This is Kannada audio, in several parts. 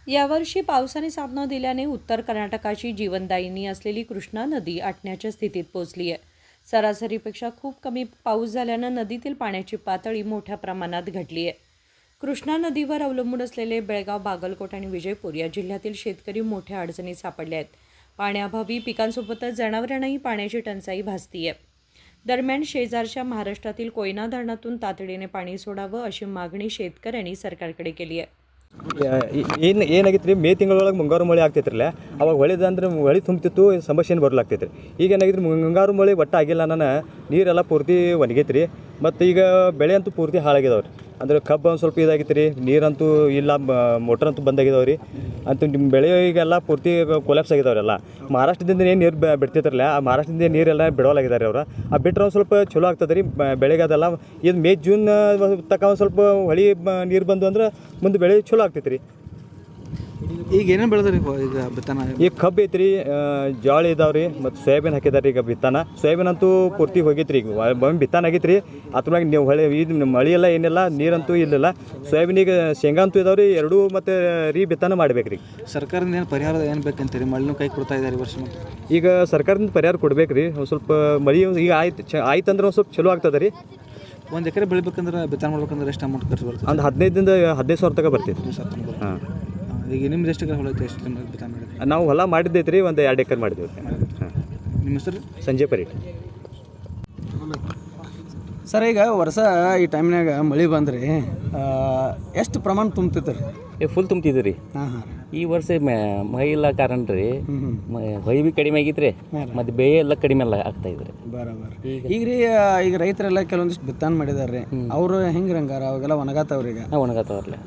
यावर्षी पावसाने साथ न दिल्याने उत्तर कर्नाटकाची जीवनदायिनी असलेली कृष्णा नदी आटण्याच्या स्थितीत पोहोचली आहे. सरासरीपेक्षा खूप कमी पाऊस झाल्यानं नदीतील पाण्याची पातळी मोठ्या प्रमाणात घटली आहे. कृष्णा नदीवर अवलंबून असलेले बेळगाव, बागलकोट आणि विजयपूर या जिल्ह्यातील शेतकरी मोठ्या अडचणीत सापडले आहेत. पाण्याअभावी पिकांसोबतच जनावरांनाही पाण्याची टंचाई भासती आहे. दरम्यान शेजारच्या महाराष्ट्रातील कोयना धरणातून तातडीने पाणी सोडावं अशी मागणी शेतकऱ्यांनी सरकारकडे केली आहे. ಏನಾಗಿತ್ತು ರೀ, ಮೇ ತಿಂಗಳೊಳಗೆ ಮುಂಗಾರು ಮಳೆ ಆಗ್ತೈತ್ರಲ್ಲ, ಅವಾಗ ಹೊಳಿದಂದ್ರೆ ಹೊಳಿ ತುಂಬ್ತಿತ್ತು, ಸಮಸ್ಯೆ ಏನು ಬರ್ಲಾಗ್ತೈತೆ ರೀ. ಈಗ ಏನಾಗಿತ್ತು, ಮುಂಗಾರು ಮಳೆ ಒಟ್ಟು ಆಗಿಲ್ಲ, ನಾನು ನೀರೆಲ್ಲ ಪೂರ್ತಿ ಒಣಗೈತೆ ರೀ. ಮತ್ತು ಈಗ ಬೆಳೆ ಅಂತೂ ಪೂರ್ತಿ ಹಾಳಾಗಿದಾವೆ ರೀ. ಅಂದ್ರೆ ಕಬ್ಬು ಒಂದು ಸ್ವಲ್ಪ ಇದಾಗಿತ್ತು ರೀ, ನೀರಂತೂ ಇಲ್ಲ, ಮೋಟ್ರ್ ಅಂತೂ ಬಂದಾಗಿದಾವೆ ರೀ. ಅಂತೂ ನಿಮ್ಮ ಬೆಳೆ ಈಗೆಲ್ಲ ಪೂರ್ತಿ ಕೊಲ್ಯಾಪ್ಸ್ ಆಗಿದಾವ್ರೆಲ್ಲ. ಮಹಾರಾಷ್ಟ್ರದಿಂದ ಏನು ನೀರು ಬಿಡ್ತಿದ್ರಲ್ಲ, ಆ ಮಹಾರಾಷ್ಟ್ರದಿಂದ ನೀರೆಲ್ಲ ಬಿಡೋಲಾಗಿದ್ದಾರೆ ಅವರು. ಆ ಬಿಟ್ಟರೆ ಒಂದು ಸ್ವಲ್ಪ ಚಲೋ ಆಗ್ತದೆ ರೀ ಬೆಳೆಗೆ. ಅದೆಲ್ಲ ಇದು ಮೇ ಜೂನ್ ತಕ್ಕ ಒಂದು ಸ್ವಲ್ಪ ಹೊಳಿ ನೀರು ಬಂದು ಅಂದ್ರೆ ಮುಂದೆ ಬೆಳೆ ಚಲೋ ಆಗ್ತೈತೆ ರೀ. ಈಗ ಏನೇನು ಬೆಳೆದ್ರಿ ಈಗ ಬಿತ್ತನ? ಈಗ ಕಬ್ಬು ಐತೆ ರೀ, ಜೋಳ ಇದಾವೆ ರೀ, ಮತ್ತು ಸೋಯಾಬೀನ್ ಹಾಕಿದಾರೆ ಈಗ ಬಿತ್ತಾನ. ಸೋಯಾಬೀನ್ ಅಂತೂ ಪೂರ್ತಿ ಹೋಗೈತೆ ರೀ, ಈಗ ಒಮ್ಮೆ ಬಿತ್ತಾನ ಆಗೈತೆ ರೀ. ಅದ್ರಾಗ ನೀವು ಇದು ಮಳೆ ಎಲ್ಲ ಏನಿಲ್ಲ, ನೀರಂತೂ ಇಲ್ಲಿಲ್ಲ. ಸೋಯಾಬೀನಿಗೆ ಶೇಂಗಾ ಅಂತೂ ಇದಾವೆ ರೀ, ಎರಡೂ ಮತ್ತು ಬಿತ್ತಾನ ಮಾಡ್ಬೇಕು ರೀ. ಸರ್ಕಾರದಿಂದ ಏನು ಪರಿಹಾರ ಏನು ಬೇಕಂತೀರಿ? ಮಳೆನೂ ಕೈ ಕೊಡ್ತಾ ಇದ್ದಾರೆ ಈ ವರ್ಷ. ಈಗ ಸರ್ಕಾರದಿಂದ ಪರಿಹಾರ ಕೊಡ್ಬೇಕು ರೀ. ಒಂದು ಸ್ವಲ್ಪ ಮಳೆ ಈಗ ಆಯ್ತು ಅಂದ್ರೆ ಒಂದು ಸ್ವಲ್ಪ ಚಲೋ ಆಗ್ತದೆ ರೀ. ಒಂದು ಎಕರೆ ಬೆಳಿಬೇಕಂದ್ರೆ ಬಿತ್ತನೆ ಮಾಡ್ಬೇಕಂದ್ರೆ ಎಷ್ಟು ಅಮೌಂಟ್ ಖರ್ಚು ಬರ್ತದೆ? ಒಂದು 15,000 ತನಕ ಬರ್ತೈತೆ. ಹಾಂ. ಈಗ ನಿಮ್ದು ಎಷ್ಟು ಎಕರೆ ಹೊಲ ಐತೆ? ಎಷ್ಟು ಬಿತ್ತನೆ ಮಾಡಿದ್ರಿ? ನಾವು ಹೊಲ ಮಾಡಿದ್ದೈತೆ ರೀ, ಒಂದು 2 ಎಕರೆ ಮಾಡಿದ್ದೀವಿ. ಹಾಂ. ನಿಮ್ಮ ಹೆಸರು? ಸಂಜೆ ಪರೀಟ್. ಸರ್, ಈಗ ವರ್ಷ ಈ ಟೈಮ್ನಾಗ ಮಳೆ ಬಂದ್ರಿ ಎಷ್ಟು ಪ್ರಮಾಣ ತುಂಬ್ತೈತೆ ರೀ? ಫುಲ್ ತುಂಬ್ತಿದ್ವಿ ರೀ. ಹಾಂ ಹಾಂ. ಈ ವರ್ಷ ಮಳೆ ಇಲ್ಲ ಕಾರಣ ರೀ, ಹೊಯ್ ಭೀ ಕಡಿಮೆ ಆಗಿತ್ತು ರೀ, ಮತ್ತು ಬೆಳೆ ಎಲ್ಲ ಕಡಿಮೆ ಎಲ್ಲ ಆಗ್ತಾ ಇದ್ರಿ. ಬರೋಬರ್. ಈಗ ರೀ, ಈಗ ರೈತರೆಲ್ಲ ಕೆಲವೊಂದಿಷ್ಟು ಬಿತ್ತನೆ ಮಾಡಿದಾರೆ ರೀ, ಅವರು ಹೆಂಗೆ ರಂಗಾರ ಅವಾಗೆಲ್ಲ ಒಣಗಾತಾವ್ರಿ? ಈಗ ಒಣಗತ್ತವ್ರಲ್ಲ.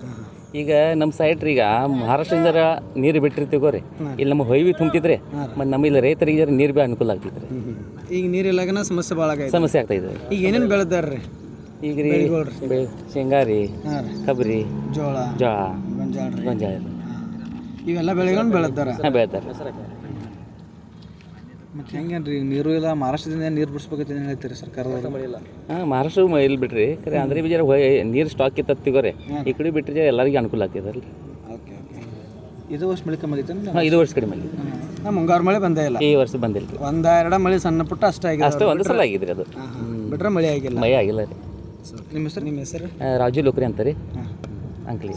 ಈಗ ನಮ್ಮ ಸೈಡ್ ರೀ, ಈಗ ಮಹಾರಾಷ್ಟ್ರದಿಂದ ನೀರು ಬಿಟ್ಟಿರ್ತೀವಿ ರೀ, ಇಲ್ಲಿ ನಮ್ಮ ಹೊಯ್ ಭೀ ತುಂಬ್ತಿದ್ರಿ, ಮತ್ತು ನಮ್ಮ ಇಲ್ಲಿ ರೈತರಿಗೆ ನೀರು ಭೀ ಅನುಕೂಲ ಆಗ್ತಿತ್ತು ರೀ. ಈಗ ನೀರಿಲ್ಲಾಗನ ಸಮಸ್ಯೆ ಭಾಳ ಆಗೈತೆ. ಸಮಸ್ಯೆ ಆಗ್ತಾ ಇದೆ. ಈಗ ಏನೇನು ಬೆಳೆದಾರೆ ರೀ? ಈಗ ರೀ ಶೇಂಗಾ ರೀ, ಕಬ್ಬರಿ, ಜೋಳ, ಗೊಂಜಾಳ ರೀ, ಇವೆಲ್ಲ ಬೆಳೆಗಳನ್ನು ಬೆಳೆದಾರೆ. ಹಾಂ, ಬೆಳಿತಾರೆ. ಮತ್ತು ಹೆಂಗೇನು ರೀ, ನೀರು ಇಲ್ಲ, ಮಹಾರಾಷ್ಟ್ರದಿಂದ ನೀರು ಬಿಡಿಸ್ಬೇಕಂತ ಏನು ಹೇಳ್ತೀರಿ ಸರ್ಕಾರದವರು? ಹಾಂ, ಮಹಾರಾಷ್ಟ್ರ ಇಲ್ಲಿ ಬಿಟ್ರಿ ಖರೆ, ಅಂದ್ರೆ ಬಿ ಜರ ನೀರು ಸ್ಟಾಕ್ ಇತ್ತತ್ತಿಗೋರಿ, ಈ ಕಡೆ ಬಿಟ್ಟರೆ ಎಲ್ಲರಿಗೂ ಅನುಕೂಲ ಆಗ್ತದೆ ರೀ. Okay okay. ಇದು ವರ್ಷ ಮಳೆ ಕಮ್ಮಿ ಆಗೈತೆ? ಹಾಂ, ಇದು ವರ್ಷ ಕಡಿಮೆ ಆಗಿದೆ. ಮುಂಗಾರು ಮಳೆ ಬಂದೇ ಇಲ್ಲ ಈ ವರ್ಷ ಬಂದಿಲ್ಲ ರೀ. ಒಂದೆರಡು ಮಳೆ ಸಣ್ಣ ಪುಟ್ಟ ಅಷ್ಟೇ ಆಗಿದೆ. ಅಷ್ಟೇ ಒಂದು ಸಲ ಆಗಿದ್ರಿ, ಅದು ಬಿಟ್ರೆ ಮಳೆ ಆಗಿಲ್ಲ. ಮಳೆ ಆಗಿಲ್ಲ ರೀ. ನಿಮ್ಮ ಹೆಸರು? ನಿಮ್ಮ ಹೆಸರು? ರಾಜು लोकरे ಅಂತಾರೆ अंकली.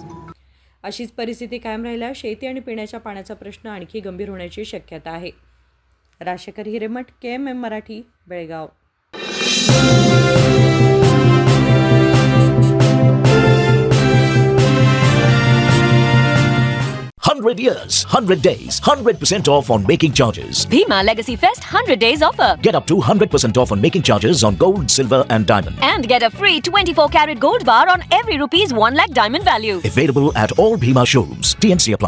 अशीच परिस्थिती कायम राहिल्यास शेती आणि पिण्याच्या पाण्याचा प्रश्न आणखी गंभीर होण्याची शक्यता आहे. राशेकर Hiremath, KMM Marathi, Belgaum. 100 years, 100 days, 100% off on making charges. Bhima Legacy Fest 100 days offer. Get up to 100% off on making charges on gold, silver and diamond. And get a free 24 karat gold bar on every rupees 1 lakh diamond value. Available at all Bhima showrooms. TNC apply.